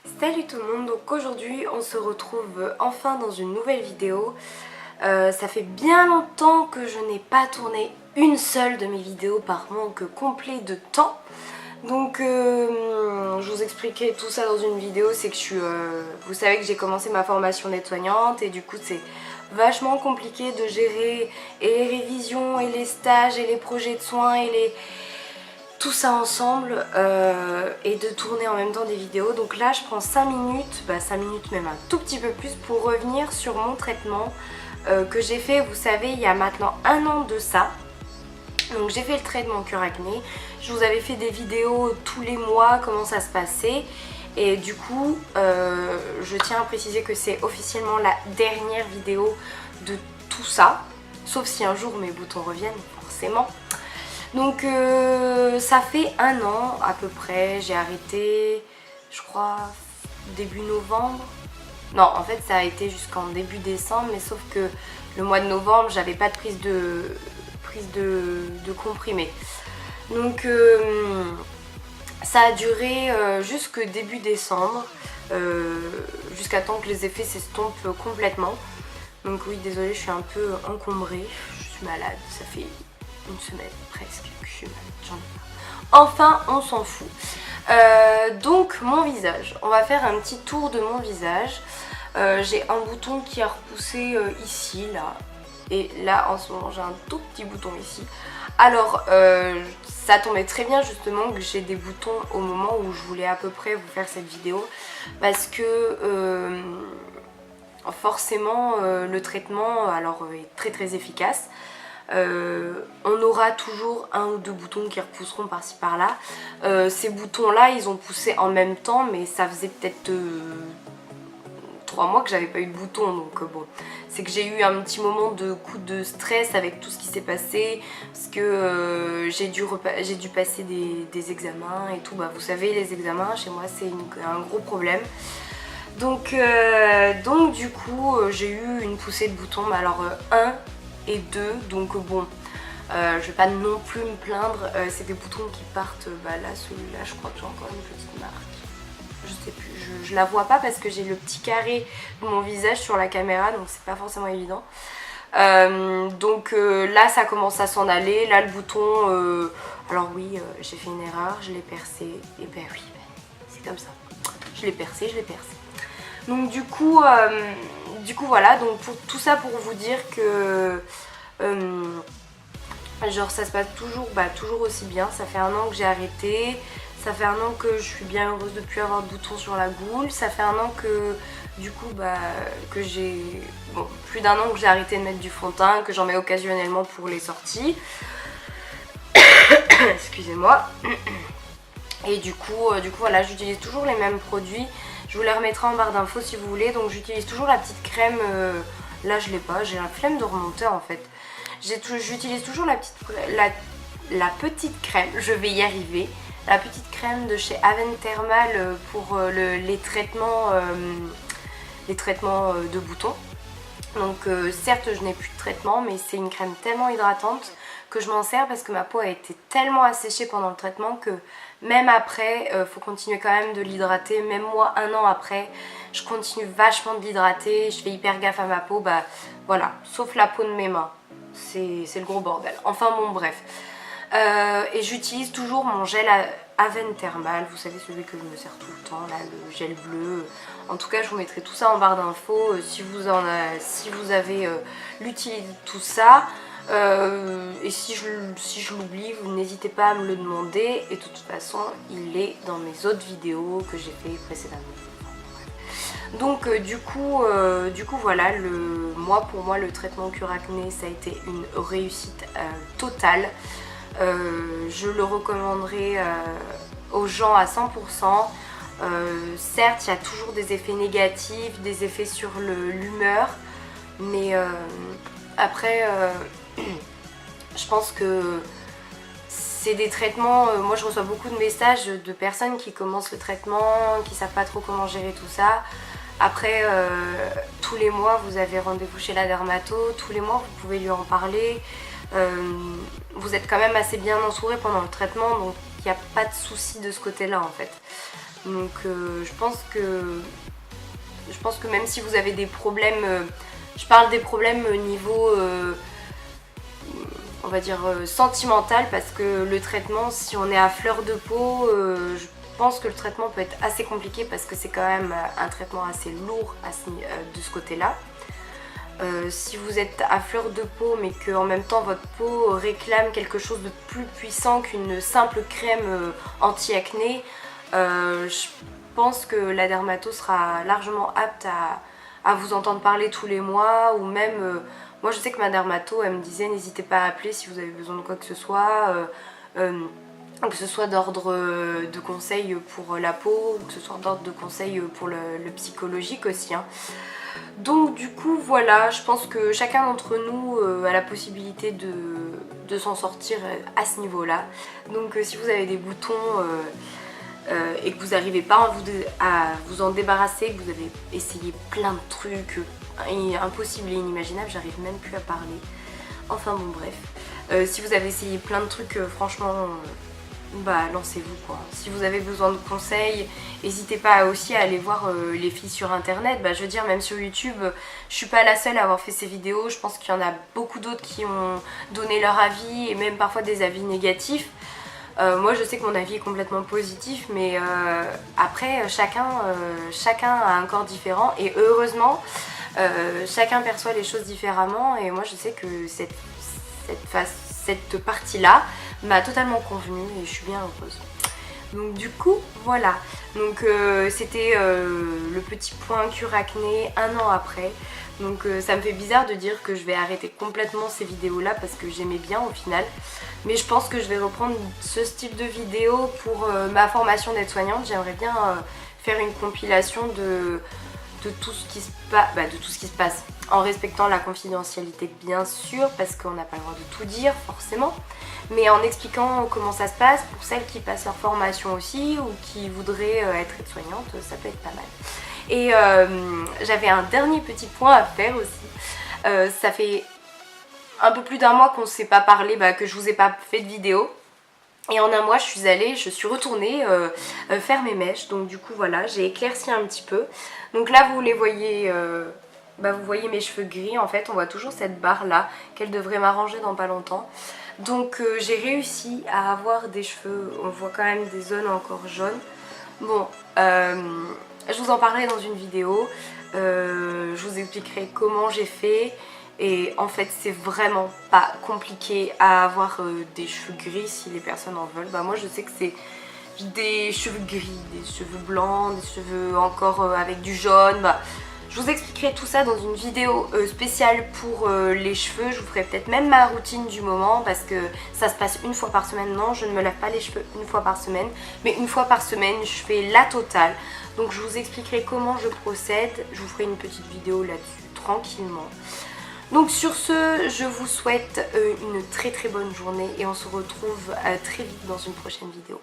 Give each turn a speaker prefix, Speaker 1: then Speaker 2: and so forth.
Speaker 1: Salut tout le monde, donc aujourd'hui on se retrouve enfin dans une nouvelle vidéo. Ça fait bien longtemps que je n'ai pas tourné une seule de mes vidéos par manque complet de temps. Donc je vous expliquerai tout ça dans une vidéo, c'est que vous savez que j'ai commencé ma formation d'aide-soignante et du coup c'est vachement compliqué de gérer et les révisions et les stages et les projets de soins et tout ça ensemble et de tourner en même temps des vidéos. Donc là je prends 5 minutes, 5 minutes même un tout petit peu plus pour revenir sur mon traitement que j'ai fait, vous savez, il y a maintenant 1 an de ça. Donc j'ai fait le traitement cure acné, je vous avais fait des vidéos tous les mois, comment ça se passait. Et du coup, je tiens à préciser que c'est officiellement la dernière vidéo de tout ça. Sauf si un jour mes boutons reviennent, forcément. Donc ça fait 1 an à peu près, j'ai arrêté, je crois, début novembre. Non, en fait ça a été jusqu'en début décembre, mais sauf que le mois de novembre, j'avais pas de prise de comprimés. Donc ça a duré jusque début décembre, jusqu'à temps que les effets s'estompent complètement. Donc oui, désolée, je suis un peu encombrée, je suis malade, ça fait une semaine presque que je suis malade, j'en ai pas. Enfin, on s'en fout. Donc mon visage, on va faire un petit tour de mon visage. J'ai un bouton qui a repoussé ici, là. Et là en ce moment j'ai un tout petit bouton ici. Alors ça tombait très bien justement que j'ai des boutons au moment où je voulais à peu près vous faire cette vidéo. Parce que forcément le traitement est très efficace. On aura toujours 1 ou 2 boutons qui repousseront par-ci par-là. Ces boutons là ils ont poussé en même temps, mais ça faisait peut-être 3 mois que j'avais pas eu de bouton, donc bon, c'est que j'ai eu un petit moment de coup de stress avec tout ce qui s'est passé, parce que j'ai dû passer des examens et tout. Vous savez, les examens chez moi c'est un gros problème. Donc du coup j'ai eu une poussée de boutons, mais alors 1 et 2, donc bon, je vais pas non plus me plaindre. C'est des boutons qui partent, là celui-là je crois que j'ai encore une petite marque. Je sais plus, je la vois pas parce que j'ai le petit carré de mon visage sur la caméra, donc c'est pas forcément évident. Donc là ça commence à s'en aller. Là le bouton, alors oui, j'ai fait une erreur, je l'ai percé, et ben oui, c'est comme ça, je l'ai percé. Donc du coup voilà, donc pour tout ça pour vous dire que genre ça se passe toujours aussi bien. Ça fait 1 an que j'ai arrêté. Ça fait 1 an que je suis bien heureuse de ne plus avoir de boutons sur la goule. Ça fait 1 an que du coup que j'ai plus d'1 an que j'ai arrêté de mettre du fond de teint, que j'en mets occasionnellement pour les sorties. Excusez-moi. Et du coup voilà, j'utilise toujours les mêmes produits. Je vous les remettrai en barre d'infos si vous voulez. Donc j'utilise toujours la petite crème. Là je l'ai pas, j'ai la flemme de remonter en fait. J'utilise toujours la petite crème, je vais y arriver. La petite crème de chez Aven Thermal pour les traitements de boutons. Donc certes je n'ai plus de traitement, mais c'est une crème tellement hydratante que je m'en sers parce que ma peau a été tellement asséchée pendant le traitement que même après, faut continuer quand même de l'hydrater. Même moi 1 an après, je continue vachement de l'hydrater, je fais hyper gaffe à ma peau, voilà, sauf la peau de mes mains, c'est le gros bordel. Enfin bon bref. Et j'utilise toujours mon gel Aven Thermal, vous savez, celui que je me sers tout le temps, là, le gel bleu. En tout cas je vous mettrai tout ça en barre d'infos si vous avez l'utilité de tout ça. Et si je l'oublie, vous n'hésitez pas à me le demander. Et de toute façon il est dans mes autres vidéos que j'ai fait précédemment. Donc du coup voilà, pour moi le traitement cure acné ça a été une réussite totale. Je le recommanderais aux gens à 100%. Certes il y a toujours des effets négatifs, des effets sur l'humeur, mais après je pense que c'est des traitements, moi je reçois beaucoup de messages de personnes qui commencent le traitement, qui savent pas trop comment gérer tout ça. Après tous les mois vous avez rendez-vous chez la dermato, tous les mois vous pouvez lui en parler. Vous êtes quand même assez bien entouré pendant le traitement, donc il n'y a pas de souci de ce côté là en fait. Donc je pense que même si vous avez des problèmes, je parle des problèmes au niveau on va dire sentimental, parce que le traitement, si on est à fleur de peau, je pense que le traitement peut être assez compliqué parce que c'est quand même un traitement assez lourd de ce côté-là. Si vous êtes à fleur de peau mais que en même temps votre peau réclame quelque chose de plus puissant qu'une simple crème anti-acné, je pense que la dermato sera largement apte à vous entendre parler tous les mois, ou même moi je sais que ma dermato elle me disait n'hésitez pas à appeler si vous avez besoin de quoi que ce soit, que ce soit d'ordre de conseil pour la peau, ou que ce soit d'ordre de conseil pour le psychologique aussi, hein. Donc du coup voilà, je pense que chacun d'entre nous a la possibilité de s'en sortir à ce niveau-là. Donc si vous avez des boutons et que vous n'arrivez pas à vous en débarrasser, que vous avez essayé plein de trucs impossibles et inimaginables, j'arrive même plus à parler. Enfin bon bref, si vous avez essayé plein de trucs, franchement, bah lancez-vous quoi. Si vous avez besoin de conseils, n'hésitez pas aussi à aller voir les filles sur internet. Bah je veux dire, même sur YouTube, je suis pas la seule à avoir fait ces vidéos. Je pense qu'il y en a beaucoup d'autres qui ont donné leur avis, et même parfois des avis négatifs. Moi je sais que mon avis est complètement positif, mais après chacun a un corps différent, et heureusement chacun perçoit les choses différemment, et moi je sais que cette partie-là m'a totalement convenu et je suis bien heureuse. Donc du coup voilà, donc c'était le petit point cure acné un an après. Donc ça me fait bizarre de dire que je vais arrêter complètement ces vidéos là parce que j'aimais bien au final, mais je pense que je vais reprendre ce style de vidéo pour ma formation d'aide-soignante. J'aimerais bien faire une compilation de tout ce qui se passe, en respectant la confidentialité bien sûr, parce qu'on n'a pas le droit de tout dire forcément, mais en expliquant comment ça se passe pour celles qui passent leur formation aussi, ou qui voudraient être aide-soignante, ça peut être pas mal. Et j'avais un dernier petit point à faire aussi. Ça fait un peu plus d'un mois qu'on ne s'est pas parlé, que je vous ai pas fait de vidéo. Et en un mois je suis retournée faire mes mèches. Donc du coup voilà, j'ai éclairci un petit peu. Donc là vous les voyez, vous voyez mes cheveux gris en fait. On voit toujours cette barre là, qu'elle devrait m'arranger dans pas longtemps. Donc j'ai réussi à avoir des cheveux, on voit quand même des zones encore jaunes. Bon, je vous en parlerai dans une vidéo, je vous expliquerai comment j'ai fait. Et en fait c'est vraiment pas compliqué à avoir des cheveux gris si les personnes en veulent. Moi je sais que c'est des cheveux gris, des cheveux blancs, des cheveux encore avec du jaune. Je vous expliquerai tout ça dans une vidéo spéciale pour les cheveux. Je vous ferai peut-être même ma routine du moment, parce que ça se passe une fois par semaine. Non, je ne me lave pas les cheveux une fois par semaine, mais une fois par semaine je fais la totale. Donc je vous expliquerai comment je procède. Je vous ferai une petite vidéo là-dessus tranquillement. Donc sur ce, je vous souhaite une très très bonne journée et on se retrouve très vite dans une prochaine vidéo.